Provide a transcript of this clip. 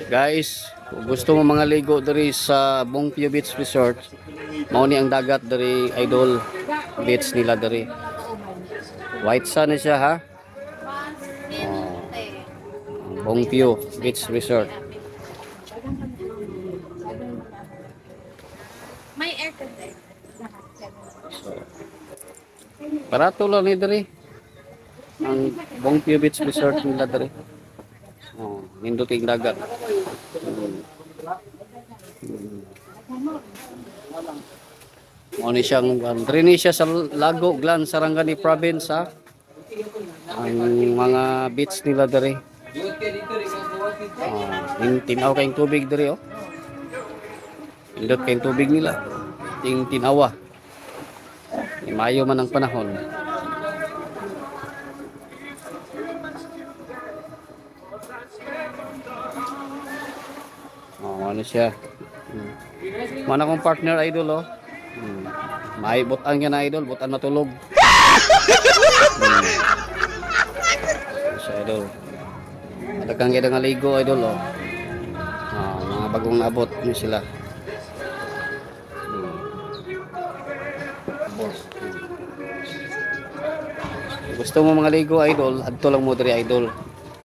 Guys, kung gusto mo mga ligo diri sa Bongpio Beach Resort, mao ni ang dagat diri idol, beach nila diri. White sand na siya ha. Oh, Bongpio Beach Resort. May aircon din. So, barato lang ni diri. Ang Bongpio Beach Resort nila diri. Oh, ninduting dagat. Mo ni siyang diri ni siya sa Lago Glan, Sarangani Province ha. Ang mga beach nila diri. Tinaw kayong tubig diri oh. Indot kayong tubig nila. Tinawa. Mayo man ang panahon. Oh, ano siya? Mana kong partner idol oh. May butan nga na idol, butan matulog. Siya idol. Adagang kita nga ligo idol oh. Mga bagong naabot ni sila. Gusto mo mga ligo idol, adto lang mo diri idol.